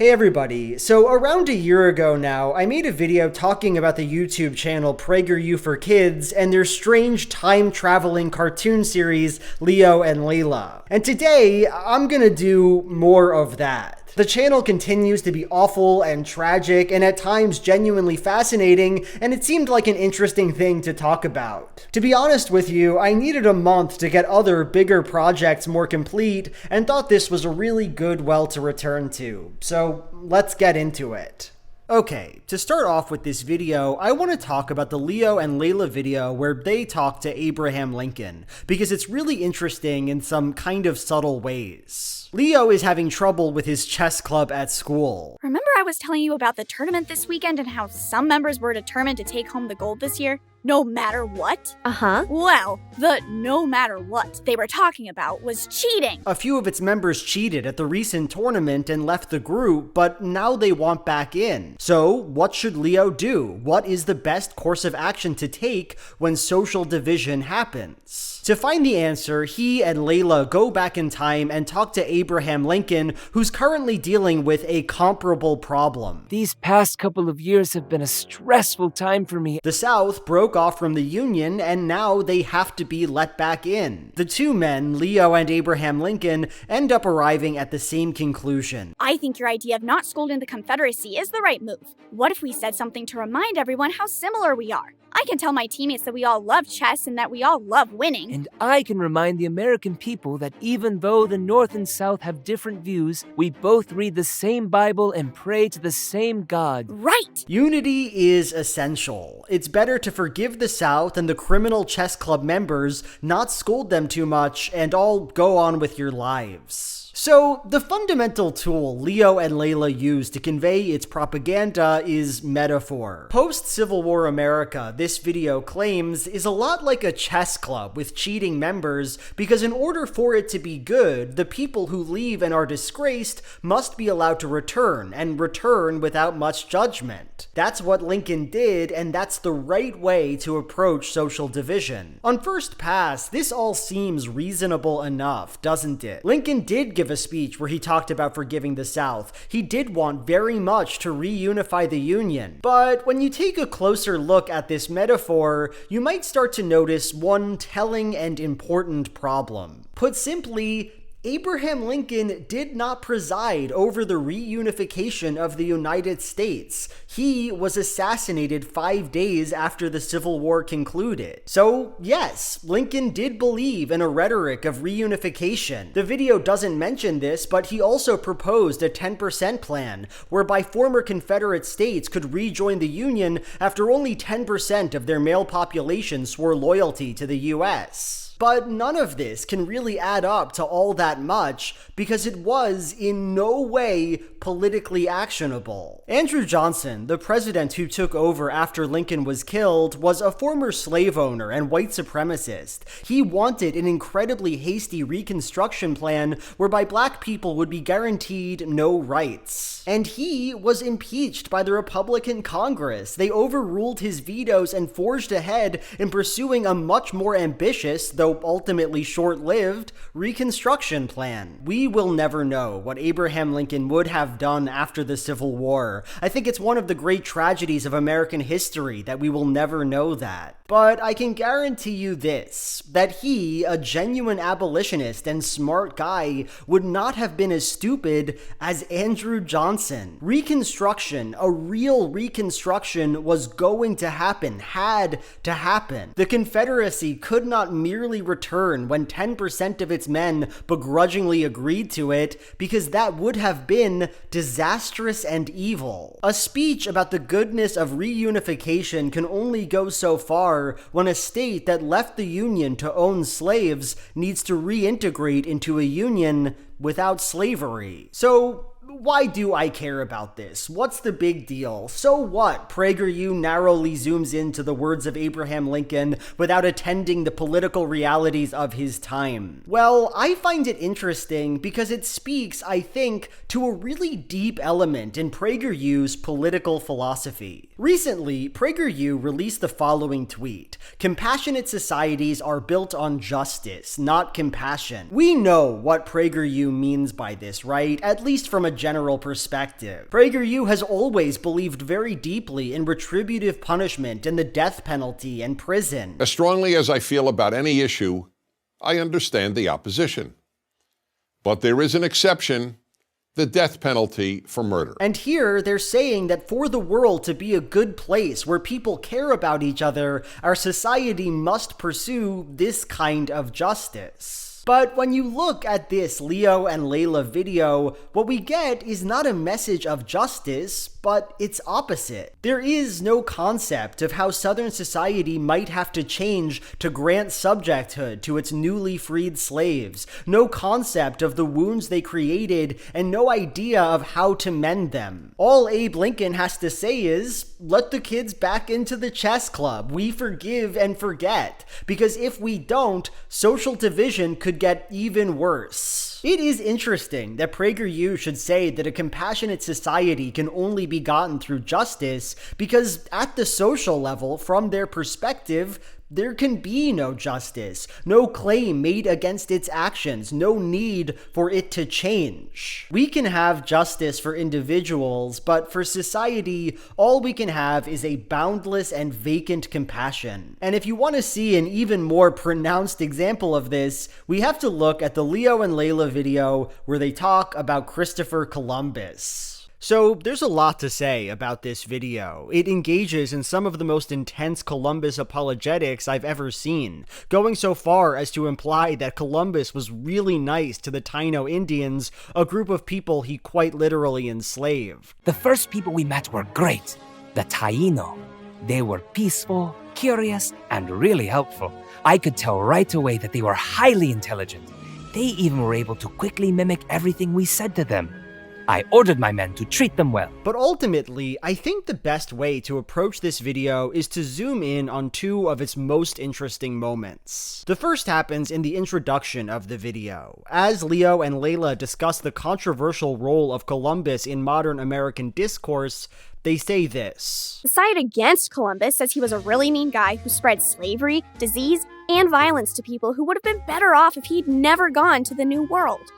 Hey everybody, so around a year ago now, I made a video talking about the YouTube channel PragerU for Kids and their strange time-traveling cartoon series, Leo and Layla. And today, I'm gonna do more of that. The channel continues to be awful and tragic and at times genuinely fascinating, and it seemed like an interesting thing to talk about. To be honest with you, I needed a month to get other bigger projects more complete and thought this was a really good well to return to. So let's get into it. Okay, to start off with this video, I want to talk about the Leo and Layla video where they talk to Abraham Lincoln, because it's really interesting in some kind of subtle ways. Leo is having trouble with his chess club at school. Remember I was telling you about the tournament this weekend and how some members were determined to take home the gold this year? No matter what? Well, the no matter what they were talking about was cheating. A few of its members cheated at the recent tournament and left the group, but now they want back in. So, what should Leo do? What is the best course of action to take when social division happens? To find the answer, he and Layla go back in time and talk to Abraham Lincoln, who's currently dealing with a comparable problem. These past couple of years have been a stressful time for me. The South broke off from the Union, and now they have to be let back in. The two men, Leo and Abraham Lincoln, end up arriving at the same conclusion. I think your idea of not scolding the Confederacy is the right move. What if we said something to remind everyone how similar we are? I can tell my teammates that we all love chess and that we all love winning. And I can remind the American people that even though the North and South have different views, we both read the same Bible and pray to the same God. Right! Unity is essential. It's better to forgive the South and the criminal chess club members, not scold them too much, and all go on with your lives. So, the fundamental tool Leo and Layla use to convey its propaganda is metaphor. Post-Civil War America, this video claims, is a lot like a chess club with cheating members, because in order for it to be good, the people who leave and are disgraced must be allowed to return, and return without much judgment. That's what Lincoln did, and that's the right way to approach social division. On first pass, this all seems reasonable enough, doesn't it? Lincoln did give a speech where he talked about forgiving the South. He did want very much to reunify the Union. But when you take a closer look at this metaphor, you might start to notice one telling and important problem. Put simply, Abraham Lincoln did not preside over the reunification of the United States. He was assassinated 5 days after the Civil War concluded. So, yes, Lincoln did believe in a rhetoric of reunification. The video doesn't mention this, but he also proposed a 10% plan, whereby former Confederate states could rejoin the Union after only 10% of their male population swore loyalty to the US. But none of this can really add up to all that much because it was in no way politically actionable. Andrew Johnson, the president who took over after Lincoln was killed, was a former slave owner and white supremacist. He wanted an incredibly hasty Reconstruction plan whereby black people would be guaranteed no rights. And he was impeached by the Republican Congress. They overruled his vetoes and forged ahead in pursuing a much more ambitious, though ultimately short-lived, Reconstruction plan. We will never know what Abraham Lincoln would have done after the Civil War. I think it's one of the great tragedies of American history that we will never know that. But I can guarantee you this, that he, a genuine abolitionist and smart guy, would not have been as stupid as Andrew Johnson. Reconstruction, a real Reconstruction, was going to happen, had to happen. The Confederacy could not merely return when 10% of its men begrudgingly agreed to it, because that would have been disastrous and evil. A speech about the goodness of reunification can only go so far when a state that left the Union to own slaves needs to reintegrate into a union without slavery. So, why do I care about this? What's the big deal? So what? PragerU narrowly zooms into the words of Abraham Lincoln without attending the political realities of his time. Well, I find it interesting because it speaks, I think, to a really deep element in PragerU's political philosophy. Recently, PragerU released the following tweet: "Compassionate societies are built on justice, not compassion." We know what PragerU means by this, right? At least from a general perspective. PragerU has always believed very deeply in retributive punishment and the death penalty and prison. As strongly as I feel about any issue, I understand the opposition. But there is an exception: the death penalty for murder. And here they're saying that for the world to be a good place where people care about each other, our society must pursue this kind of justice. But when you look at this Leo and Layla video, what we get is not a message of justice, but its opposite. There is no concept of how Southern society might have to change to grant subjecthood to its newly freed slaves, no concept of the wounds they created, and no idea of how to mend them. All Abe Lincoln has to say is, let the kids back into the chess club. We forgive and forget. Because if we don't, social division could get even worse. It is interesting that PragerU should say that a compassionate society can only be gotten through justice, because at the social level, from their perspective, there can be no justice, no claim made against its actions, no need for it to change. We can have justice for individuals, but for society, all we can have is a boundless and vacant compassion. And if you want to see an even more pronounced example of this, we have to look at the Leo and Layla video where they talk about Christopher Columbus. So there's a lot to say about this video. It engages in some of the most intense Columbus apologetics I've ever seen, going so far as to imply that Columbus was really nice to the Taino Indians, a group of people he quite literally enslaved. The first people we met were great, the Taino. They were peaceful, curious, and really helpful. I could tell right away that they were highly intelligent. They even were able to quickly mimic everything we said to them. I ordered my men to treat them well. But ultimately, I think the best way to approach this video is to zoom in on two of its most interesting moments. The first happens in the introduction of the video. As Leo and Layla discuss the controversial role of Columbus in modern American discourse, they say this. The side against Columbus says he was a really mean guy who spread slavery, disease, and violence to people who would have been better off if he'd never gone to the New World.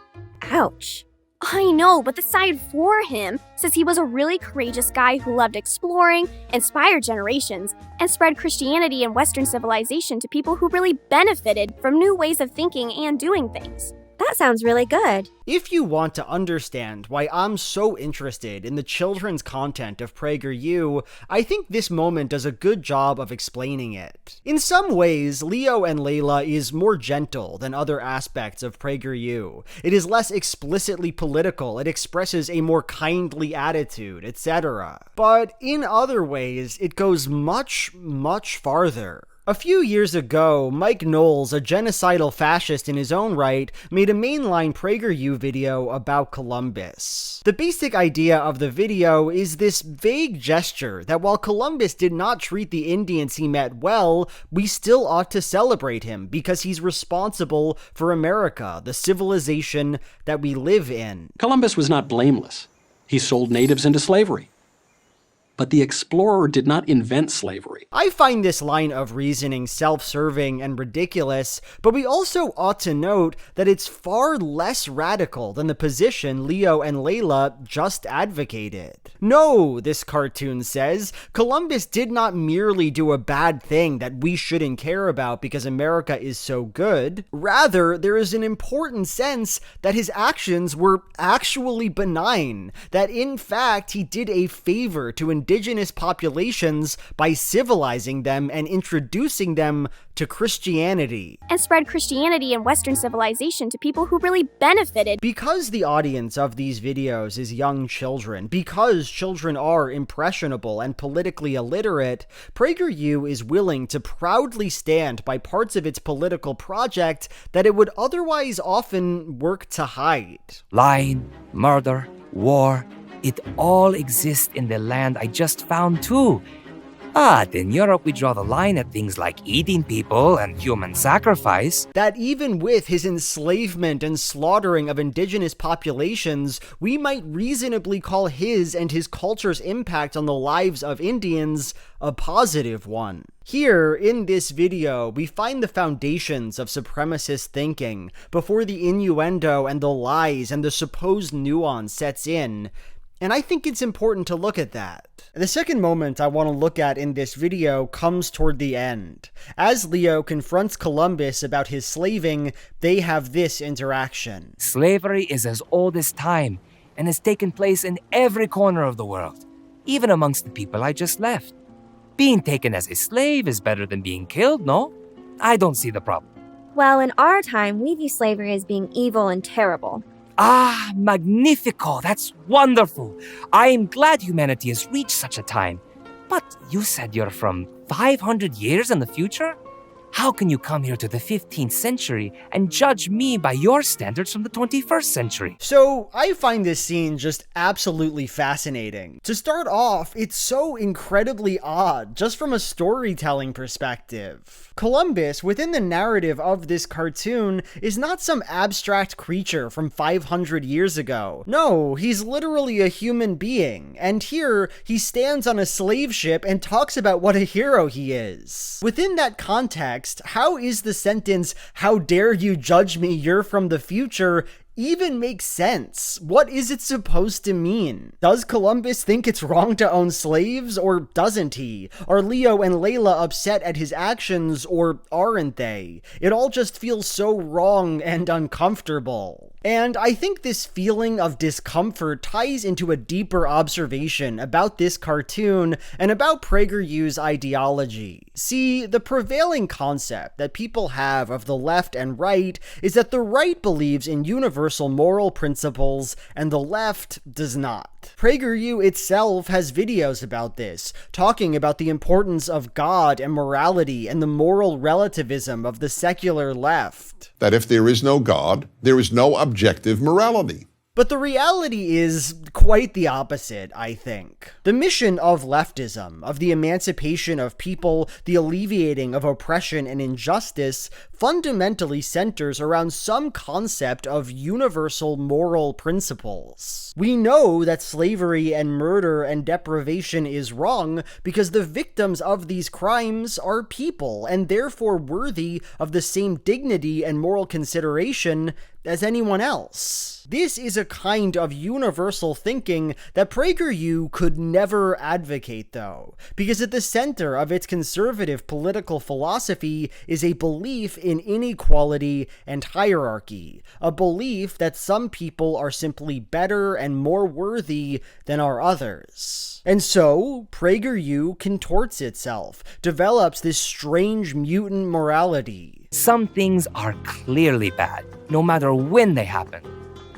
Ouch. I know, but the side for him says he was a really courageous guy who loved exploring, inspired generations, and spread Christianity and Western civilization to people who really benefited from new ways of thinking and doing things. That sounds really good. If you want to understand why I'm so interested in the children's content of PragerU, I think this moment does a good job of explaining it. In some ways, Leo and Layla is more gentle than other aspects of PragerU. It is less explicitly political, it expresses a more kindly attitude, etc. But in other ways, it goes much, much farther. A few years ago, Mike Knowles, a genocidal fascist in his own right, made a mainline PragerU video about Columbus. The basic idea of the video is this vague gesture that while Columbus did not treat the Indians he met well, we still ought to celebrate him because he's responsible for America, the civilization that we live in. Columbus was not blameless. He sold natives into slavery. But the explorer did not invent slavery. I find this line of reasoning self-serving and ridiculous, but we also ought to note that it's far less radical than the position Leo and Layla just advocated. No, this cartoon says, Columbus did not merely do a bad thing that we shouldn't care about because America is so good. Rather, there is an important sense that his actions were actually benign, that in fact he did a favor to indigenous populations by civilizing them and introducing them to Christianity. And spread Christianity and Western civilization to people who really benefited. Because the audience of these videos is young children, because children are impressionable and politically illiterate, PragerU is willing to proudly stand by parts of its political project that it would otherwise often work to hide. Lying, murder, war, it all exists in the land I just found too. In Europe we draw the line at things like eating people and human sacrifice. That even with his enslavement and slaughtering of indigenous populations, we might reasonably call his and his culture's impact on the lives of Indians a positive one. Here, in this video, we find the foundations of supremacist thinking before the innuendo and the lies and the supposed nuance sets in, and I think it's important to look at that. The second moment I want to look at in this video comes toward the end. As Leo confronts Columbus about his slaving, they have this interaction. Slavery is as old as time and has taken place in every corner of the world, even amongst the people I just left. Being taken as a slave is better than being killed, no? I don't see the problem. Well, in our time, we view slavery as being evil and terrible. Ah, magnifico, that's wonderful. I am glad humanity has reached such a time. But you said you're from 500 years in the future? How can you come here to the 15th century and judge me by your standards from the 21st century? So, I find this scene just absolutely fascinating. To start off, it's so incredibly odd, just from a storytelling perspective. Columbus, within the narrative of this cartoon, is not some abstract creature from 500 years ago. No, he's literally a human being, and here, he stands on a slave ship and talks about what a hero he is. Within that context, how is the sentence, "How dare you judge me, you're from the future," even makes sense? What is it supposed to mean? Does Columbus think it's wrong to own slaves, or doesn't he? Are Leo and Layla upset at his actions, or aren't they? It all just feels so wrong and uncomfortable. And I think this feeling of discomfort ties into a deeper observation about this cartoon and about PragerU's ideology. See, the prevailing concept that people have of the left and right is that the right believes in universal moral principles and the left does not. PragerU itself has videos about this, talking about the importance of God and morality and the moral relativism of the secular left. That if there is no God, there is no objective morality. But the reality is quite the opposite, I think. The mission of leftism, of the emancipation of people, the alleviating of oppression and injustice, fundamentally centers around some concept of universal moral principles. We know that slavery and murder and deprivation is wrong because the victims of these crimes are people and therefore worthy of the same dignity and moral consideration as anyone else. This is a kind of universal thinking that PragerU could never advocate, though, because at the center of its conservative political philosophy is a belief in inequality and hierarchy, a belief that some people are simply better and more worthy than are others. And so, PragerU contorts itself, develops this strange mutant morality. Some things are clearly bad, no matter when they happen.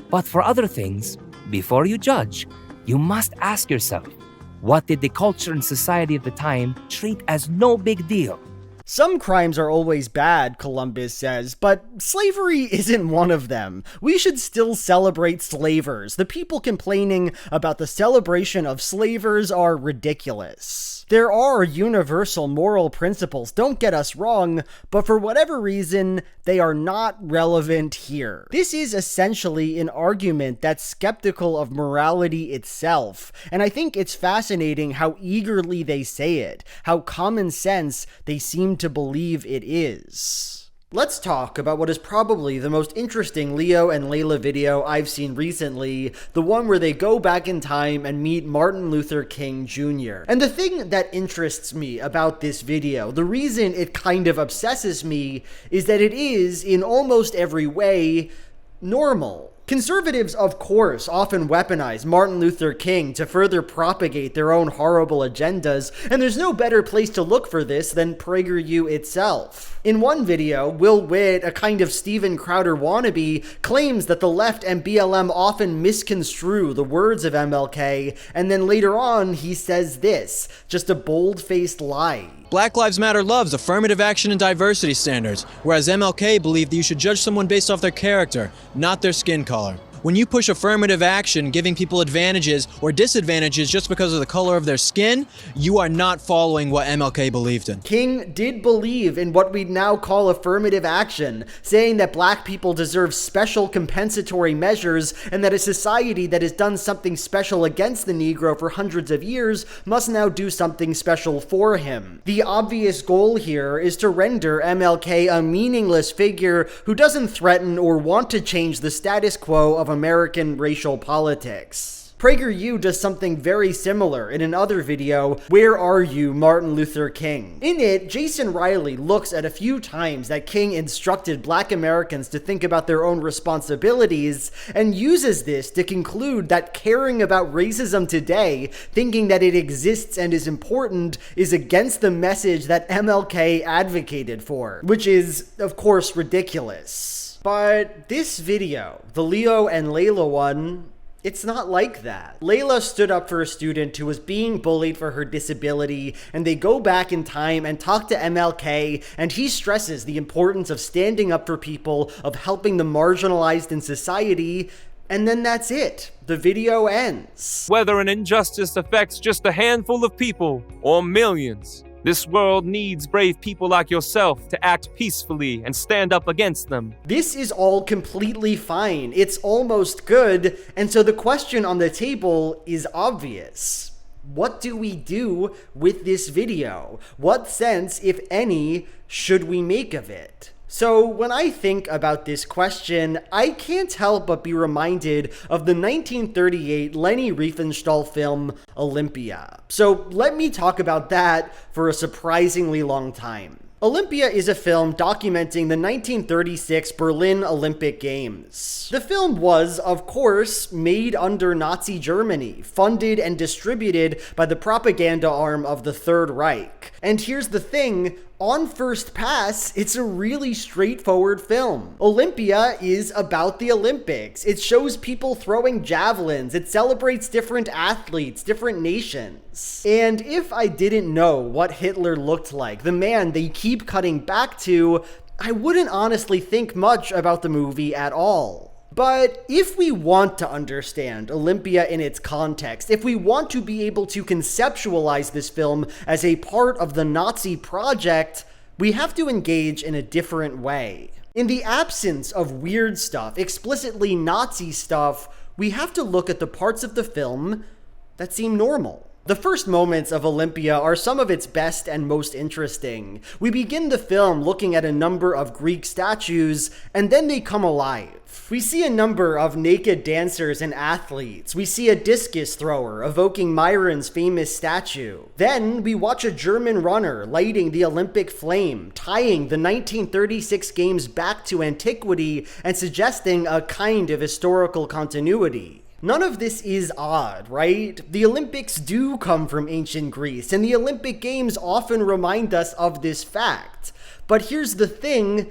But for other things, before you judge, you must ask yourself, what did the culture and society of the time treat as no big deal? Some crimes are always bad, Columbus says, but slavery isn't one of them. We should still celebrate slavers. The people complaining about the celebration of slavers are ridiculous. There are universal moral principles, don't get us wrong, but for whatever reason, they are not relevant here. This is essentially an argument that's skeptical of morality itself, and I think it's fascinating how eagerly they say it, how common sense they seem to believe it is. Let's talk about what is probably the most interesting Leo and Layla video I've seen recently, the one where they go back in time and meet Martin Luther King Jr. And the thing that interests me about this video, the reason it kind of obsesses me, is that it is, in almost every way, normal. Conservatives, of course, often weaponize Martin Luther King to further propagate their own horrible agendas, and there's no better place to look for this than PragerU itself. In one video, Will Witt, a kind of Steven Crowder wannabe, claims that the left and BLM often misconstrue the words of MLK, and then later on he says this, just a bold-faced lie. Black Lives Matter loves affirmative action and diversity standards, whereas MLK believed that you should judge someone based off their character, not their skin color. When you push affirmative action, giving people advantages or disadvantages just because of the color of their skin, you are not following what MLK believed in. King did believe in what we'd now call affirmative action, saying that black people deserve special compensatory measures and that a society that has done something special against the Negro for hundreds of years must now do something special for him. The obvious goal here is to render MLK a meaningless figure who doesn't threaten or want to change the status quo of American racial politics. PragerU does something very similar in another video, Where Are You, Martin Luther King? In it, Jason Riley looks at a few times that King instructed black Americans to think about their own responsibilities and uses this to conclude that caring about racism today, thinking that it exists and is important, is against the message that MLK advocated for, which is, of course, ridiculous. But this video, the Leo and Layla one, it's not like that. Layla stood up for a student who was being bullied for her disability, and they go back in time and talk to MLK, and he stresses the importance of standing up for people, of helping the marginalized in society, and then that's it. The video ends. Whether an injustice affects just a handful of people or millions, this world needs brave people like yourself to act peacefully and stand up against them. This is all completely fine. It's almost good. And so the question on the table is obvious. What do we do with this video? What sense, if any, should we make of it? So when I think about this question, I can't help but be reminded of the 1938 Leni Riefenstahl film, Olympia. So let me talk about that for a surprisingly long time. Olympia is a film documenting the 1936 Berlin Olympic Games. The film was, of course, made under Nazi Germany, funded and distributed by the propaganda arm of the Third Reich. And here's the thing, on first pass, it's a really straightforward film. Olympia is about the Olympics. It shows people throwing javelins. It celebrates different athletes, different nations. And if I didn't know what Hitler looked like, the man they keep cutting back to, I wouldn't honestly think much about the movie at all. But if we want to understand Olympia in its context, if we want to be able to conceptualize this film as a part of the Nazi project, we have to engage in a different way. In the absence of weird stuff, explicitly Nazi stuff, we have to look at the parts of the film that seem normal. The first moments of Olympia are some of its best and most interesting. We begin the film looking at a number of Greek statues, and then they come alive. We see a number of naked dancers and athletes. We see a discus thrower evoking Myron's famous statue. Then we watch a German runner lighting the Olympic flame, tying the 1936 games back to antiquity and suggesting a kind of historical continuity. None of this is odd, right? The Olympics do come from ancient Greece, and the Olympic Games often remind us of this fact. But here's the thing,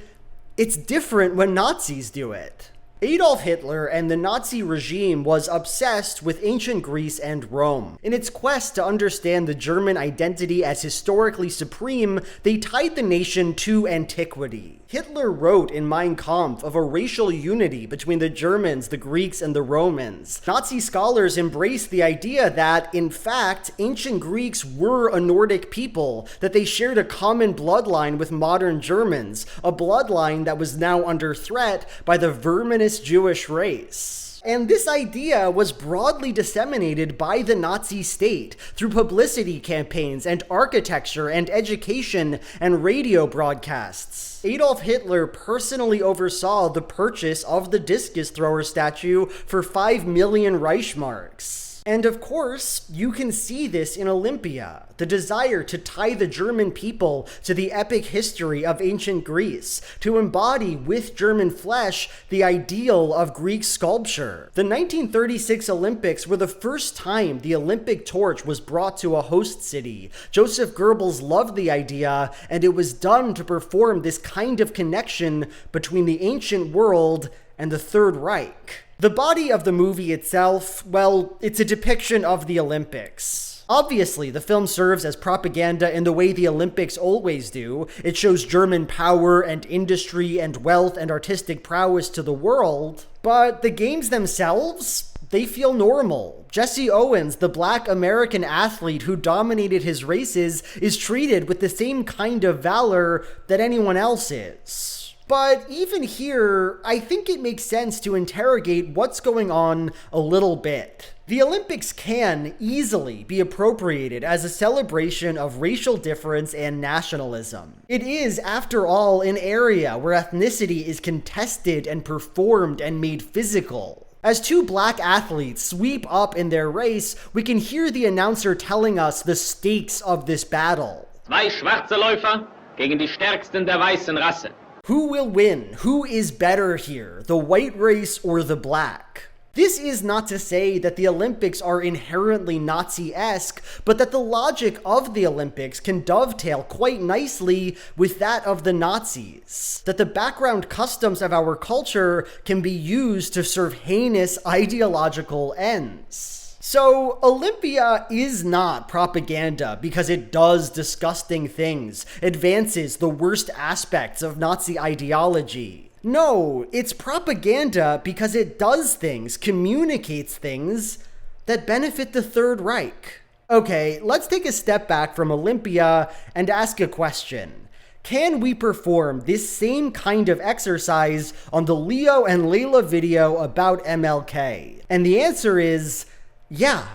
it's different when Nazis do it. Adolf Hitler and the Nazi regime was obsessed with ancient Greece and Rome. In its quest to understand the German identity as historically supreme, they tied the nation to antiquity. Hitler wrote in Mein Kampf of a racial unity between the Germans, the Greeks, and the Romans. Nazi scholars embraced the idea that, in fact, ancient Greeks were a Nordic people, that they shared a common bloodline with modern Germans, a bloodline that was now under threat by the verminous Jewish race. And this idea was broadly disseminated by the Nazi state through publicity campaigns and architecture and education and radio broadcasts. Adolf Hitler personally oversaw the purchase of the discus thrower statue for 5 million Reichsmarks. And of course, you can see this in Olympia, the desire to tie the German people to the epic history of ancient Greece, to embody with German flesh the ideal of Greek sculpture. The 1936 Olympics were the first time the Olympic torch was brought to a host city. Joseph Goebbels loved the idea, and it was done to perform this kind of connection between the ancient world and the Third Reich. The body of the movie itself, well, it's a depiction of the Olympics. Obviously, the film serves as propaganda in the way the Olympics always do. It shows German power and industry and wealth and artistic prowess to the world. But the games themselves, they feel normal. Jesse Owens, the black American athlete who dominated his races, is treated with the same kind of valor that anyone else is. But even here, I think it makes sense to interrogate what's going on a little bit. The Olympics can easily be appropriated as a celebration of racial difference and nationalism. It is, after all, an area where ethnicity is contested and performed and made physical. As two black athletes sweep up in their race, we can hear the announcer telling us the stakes of this battle. Zwei schwarze Läufer gegen die stärksten der weißen Rasse. Who will win? Who is better here, the white race or the black? This is not to say that the Olympics are inherently Nazi-esque, but that the logic of the Olympics can dovetail quite nicely with that of the Nazis. That the background customs of our culture can be used to serve heinous ideological ends. So, Olympia is not propaganda because it does disgusting things, advances the worst aspects of Nazi ideology. No, it's propaganda because it does things, communicates things that benefit the Third Reich. Okay, let's take a step back from Olympia and ask a question. Can we perform this same kind of exercise on the Leo and Layla video about MLK? And the answer is, yeah,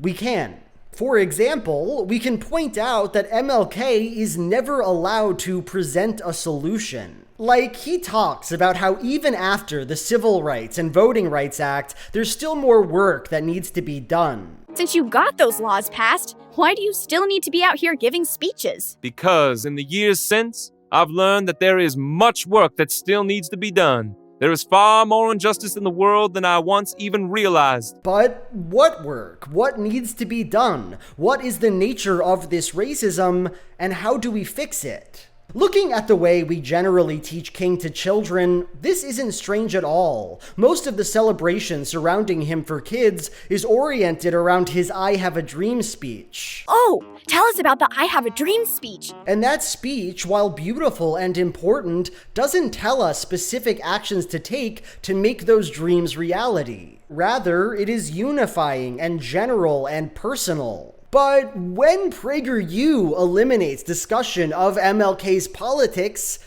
we can. For example, we can point out that MLK is never allowed to present a solution. Like, he talks about how even after the Civil Rights and Voting Rights Act, there's still more work that needs to be done. Since you got those laws passed, why do you still need to be out here giving speeches? Because in the years since, I've learned that there is much work that still needs to be done. There is far more injustice in the world than I once even realized. But what work? What needs to be done? What is the nature of this racism, and how do we fix it? Looking at the way we generally teach King to children, this isn't strange at all. Most of the celebration surrounding him for kids is oriented around his I Have a Dream speech. Oh, tell us about the I Have a Dream speech. And that speech, while beautiful and important, doesn't tell us specific actions to take to make those dreams reality. Rather, it is unifying and general and personal. But when PragerU eliminates discussion of MLK's politics,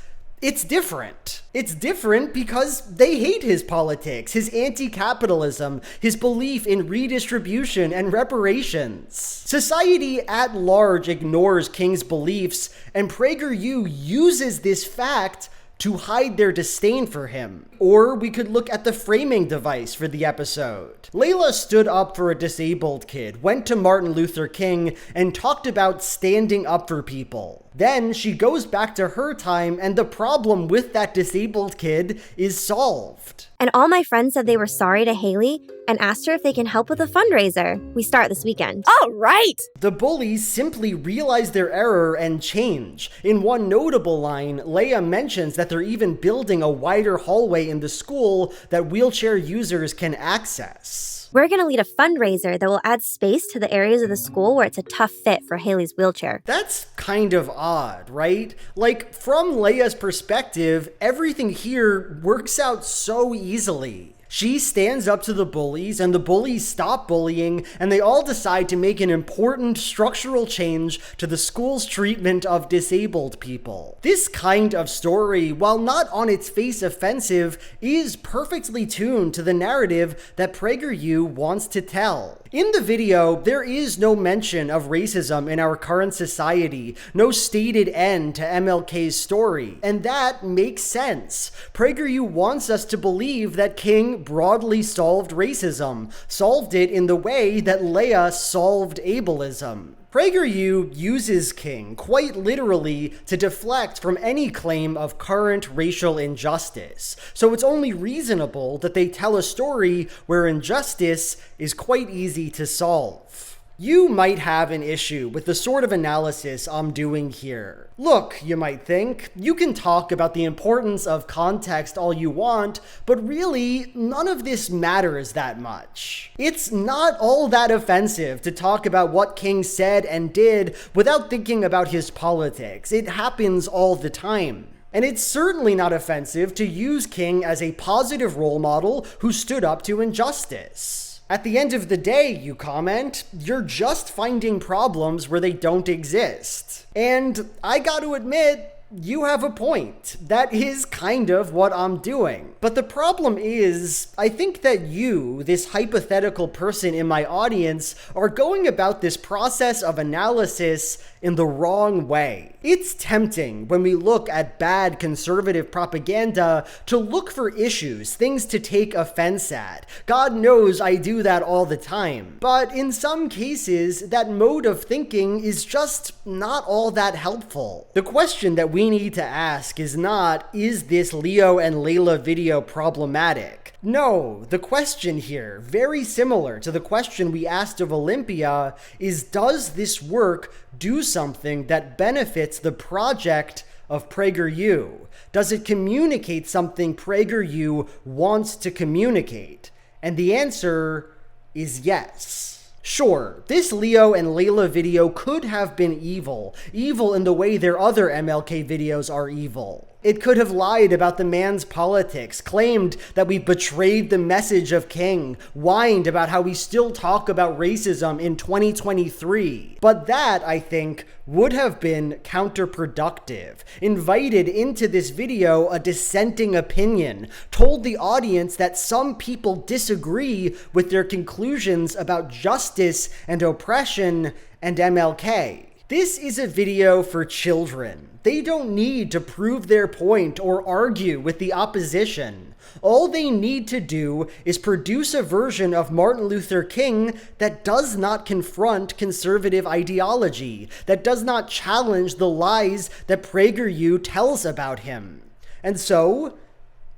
it's different. It's different because they hate his politics, his anti-capitalism, his belief in redistribution and reparations. Society at large ignores King's beliefs, and PragerU uses this fact to hide their disdain for him. Or we could look at the framing device for the episode. Layla stood up for a disabled kid, went to Martin Luther King, and talked about standing up for people. Then she goes back to her time, and the problem with that disabled kid is solved. And all my friends said they were sorry to Haley and asked her if they can help with a fundraiser. We start this weekend. All right! The bullies simply realize their error and change. In one notable line, Leia mentions that they're even building a wider hallway in the school that wheelchair users can access. We're going to lead a fundraiser that will add space to the areas of the school where it's a tough fit for Haley's wheelchair. That's kind of odd, right? Like, from Leia's perspective, everything here works out so easily. She stands up to the bullies, and the bullies stop bullying, and they all decide to make an important structural change to the school's treatment of disabled people. This kind of story, while not on its face offensive, is perfectly tuned to the narrative that PragerU wants to tell. In the video, there is no mention of racism in our current society, no stated end to MLK's story, and that makes sense. PragerU wants us to believe that King broadly solved racism, solved it in the way that Leia solved ableism. PragerU uses King quite literally to deflect from any claim of current racial injustice, so it's only reasonable that they tell a story where injustice is quite easy to solve. You might have an issue with the sort of analysis I'm doing here. Look, you might think, you can talk about the importance of context all you want, but really, none of this matters that much. It's not all that offensive to talk about what King said and did without thinking about his politics. It happens all the time. And it's certainly not offensive to use King as a positive role model who stood up to injustice. At the end of the day, you comment, you're just finding problems where they don't exist. And I gotta admit, you have a point. That is kind of what I'm doing. But the problem is, I think that you, this hypothetical person in my audience, are going about this process of analysis in the wrong way. It's tempting when we look at bad conservative propaganda to look for issues, things to take offense at. God knows I do that all the time. But in some cases, that mode of thinking is just not all that helpful. The question that we need to ask is not, is this Leo and Layla video problematic? No, the question here, very similar to the question we asked of Olympia, is does this work do something that benefits the project of PragerU? Does it communicate something PragerU wants to communicate? And the answer is yes. Sure, this Leo and Layla video could have been evil in the way their other MLK videos are evil. It could have lied about the man's politics, claimed that we betrayed the message of King, whined about how we still talk about racism in 2023. But that, I think, would have been counterproductive. Invited into this video a dissenting opinion, told the audience that some people disagree with their conclusions about justice and oppression and MLK. This is a video for children. They don't need to prove their point or argue with the opposition. All they need to do is produce a version of Martin Luther King that does not confront conservative ideology, that does not challenge the lies that PragerU tells about him. And so,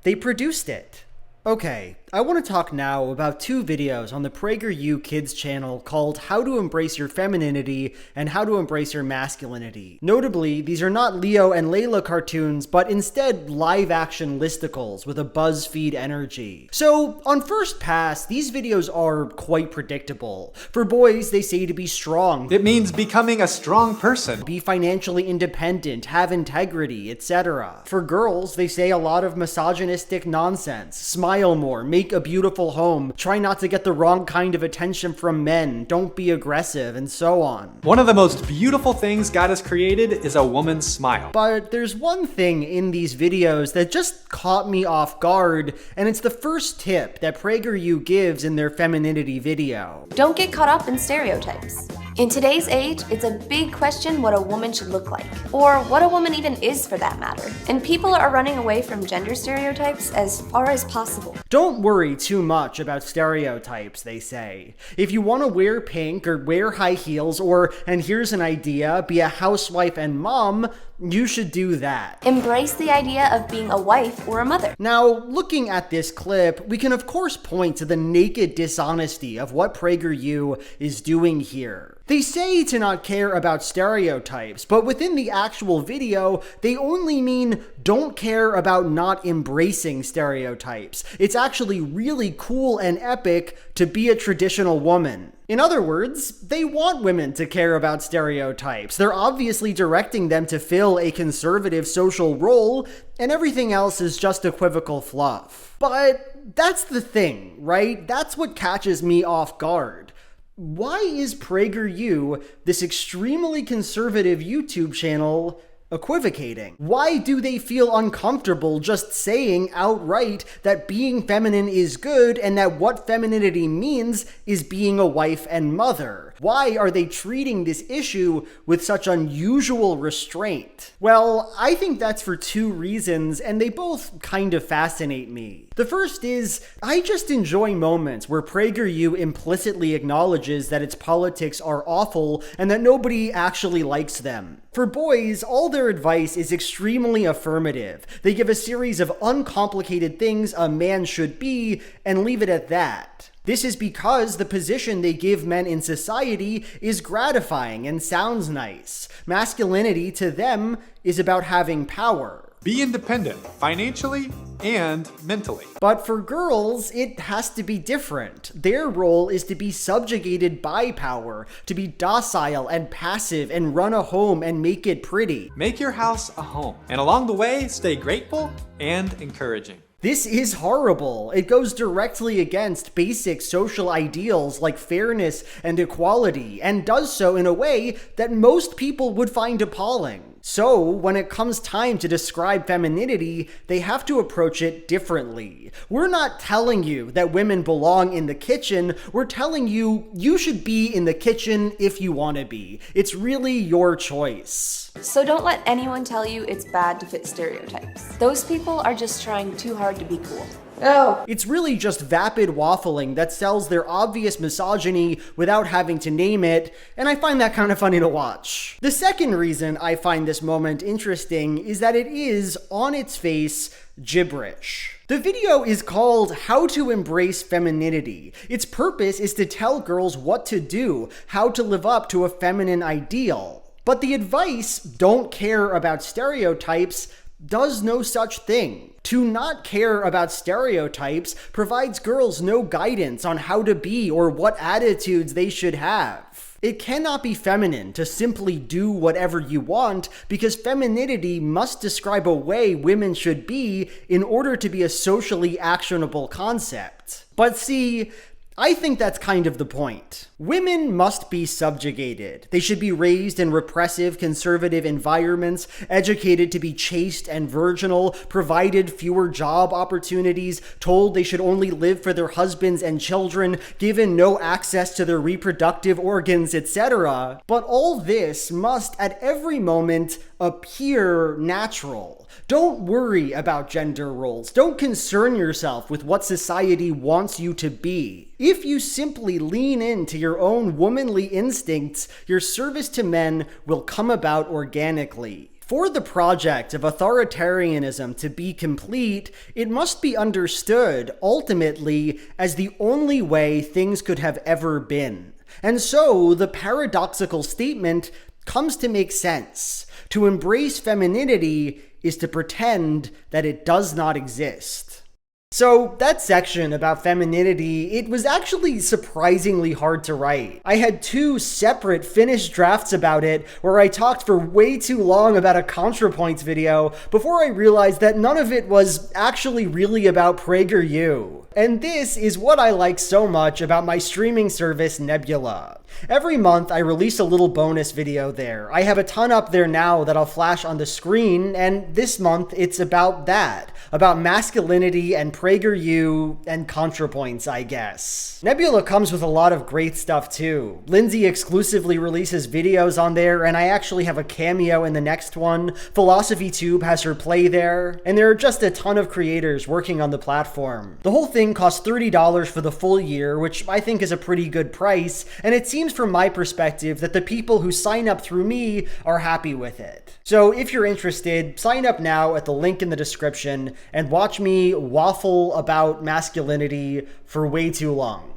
they produced it. Okay, I want to talk now about two videos on the PragerU Kids channel called How to Embrace Your Femininity and How to Embrace Your Masculinity. Notably, these are not Leo and Layla cartoons, but instead live-action listicles with a BuzzFeed energy. So, on first pass, these videos are quite predictable. For boys, they say to be strong. It means becoming a strong person. Be financially independent, have integrity, etc. For girls, they say a lot of misogynistic nonsense. Smile more, make a beautiful home, try not to get the wrong kind of attention from men, don't be aggressive, and so on. One of the most beautiful things God has created is a woman's smile. But there's one thing in these videos that just caught me off guard, and it's the first tip that PragerU gives in their femininity video. Don't get caught up in stereotypes. In today's age, it's a big question what a woman should look like, or what a woman even is for that matter. And people are running away from gender stereotypes as far as possible. Don't worry too much about stereotypes, they say. If you want to wear pink or wear high heels or, and here's an idea, be a housewife and mom, you should do that. Embrace the idea of being a wife or a mother. Now, looking at this clip, we can of course point to the naked dishonesty of what PragerU is doing here. They say to not care about stereotypes, but within the actual video, they only mean don't care about not embracing stereotypes. It's actually really cool and epic to be a traditional woman. In other words, they want women to care about stereotypes. They're obviously directing them to fill a conservative social role, and everything else is just equivocal fluff. But that's the thing, right? That's what catches me off guard. Why is PragerU, this extremely conservative YouTube channel, equivocating? Why do they feel uncomfortable just saying outright that being feminine is good and that what femininity means is being a wife and mother? Why are they treating this issue with such unusual restraint? Well, I think that's for two reasons, and they both kind of fascinate me. The first is, I just enjoy moments where PragerU implicitly acknowledges that its politics are awful and that nobody actually likes them. For boys, all their advice is extremely affirmative. They give a series of uncomplicated things a man should be and leave it at that. This is because the position they give men in society is gratifying and sounds nice. Masculinity to them is about having power. Be independent, financially and mentally. But for girls, it has to be different. Their role is to be subjugated by power, to be docile and passive and run a home and make it pretty. Make your house a home, and along the way, stay grateful and encouraging. This is horrible. It goes directly against basic social ideals like fairness and equality, and does so in a way that most people would find appalling. So, when it comes time to describe femininity, they have to approach it differently. We're not telling you that women belong in the kitchen, we're telling you you should be in the kitchen if you want to be. It's really your choice. So don't let anyone tell you it's bad to fit stereotypes. Those people are just trying too hard to be cool. Oh. It's really just vapid waffling that sells their obvious misogyny without having to name it, and I find that kind of funny to watch. The second reason I find this moment interesting is that it is, on its face, gibberish. The video is called How to Embrace Femininity. Its purpose is to tell girls what to do, how to live up to a feminine ideal. But the advice, don't care about stereotypes, does no such thing. To not care about stereotypes provides girls no guidance on how to be or what attitudes they should have. It cannot be feminine to simply do whatever you want, because femininity must describe a way women should be in order to be a socially actionable concept. But see, I think that's kind of the point. Women must be subjugated. They should be raised in repressive, conservative environments, educated to be chaste and virginal, provided fewer job opportunities, told they should only live for their husbands and children, given no access to their reproductive organs, etc. But all this must, at every moment, appear natural. Don't worry about gender roles. Don't concern yourself with what society wants you to be. If you simply lean into your own womanly instincts, your service to men will come about organically. For the project of authoritarianism to be complete, it must be understood, ultimately, as the only way things could have ever been. And so, the paradoxical statement comes to make sense. To embrace femininity is to pretend that it does not exist. So that section about femininity, it was actually surprisingly hard to write. I had 2 separate finished drafts about it where I talked for way too long about a ContraPoints video before I realized that none of it was actually really about PragerU. And this is what I like so much about my streaming service Nebula. Every month I release a little bonus video there. I have a ton up there now that I'll flash on the screen, and this month it's about that. About masculinity and PragerU and ContraPoints, I guess. Nebula comes with a lot of great stuff too. Lindsay exclusively releases videos on there, and I actually have a cameo in the next one. PhilosophyTube has her play there, and there are just a ton of creators working on the platform. The whole thing costs $30 for the full year, which I think is a pretty good price, and it seems from my perspective that the people who sign up through me are happy with it. So if you're interested, sign up now at the link in the description and watch me waffle about masculinity for way too long.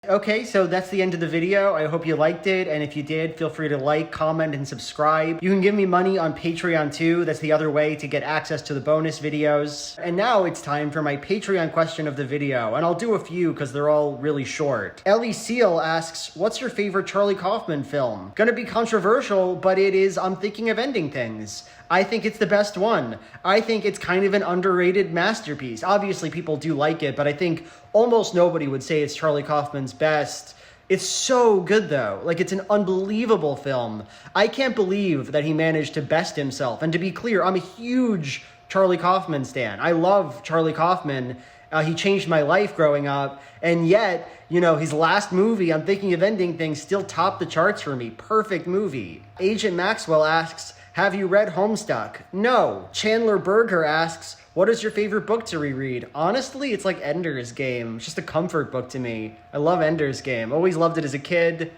Okay, so that's the end of the video. I hope you liked it, and if you did, feel free to like, comment, and subscribe. You can give me money on Patreon too. That's the other way to get access to the bonus videos. And now it's time for my Patreon question of the video, and I'll do a few because they're all really short. Ellie Seal asks, what's your favorite Charlie Kaufman film? Gonna be controversial, but it is I'm Thinking of Ending Things. I think it's the best one. I think it's kind of an underrated masterpiece. Obviously, people do like it, but I think almost nobody would say it's Charlie Kaufman's best. It's so good, though. Like, it's an unbelievable film. I can't believe that he managed to best himself. And to be clear, I'm a huge Charlie Kaufman stan. I love Charlie Kaufman. He changed my life growing up. And yet, you know, his last movie, I'm Thinking of Ending Things, still topped the charts for me. Perfect movie. Agent Maxwell asks, have you read Homestuck? No. Chandler Berger asks, what is your favorite book to reread? Honestly, it's like Ender's Game. It's just a comfort book to me. I love Ender's Game. Always loved it as a kid.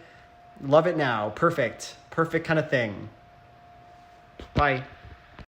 Love it now. Perfect. Perfect kind of thing. Bye.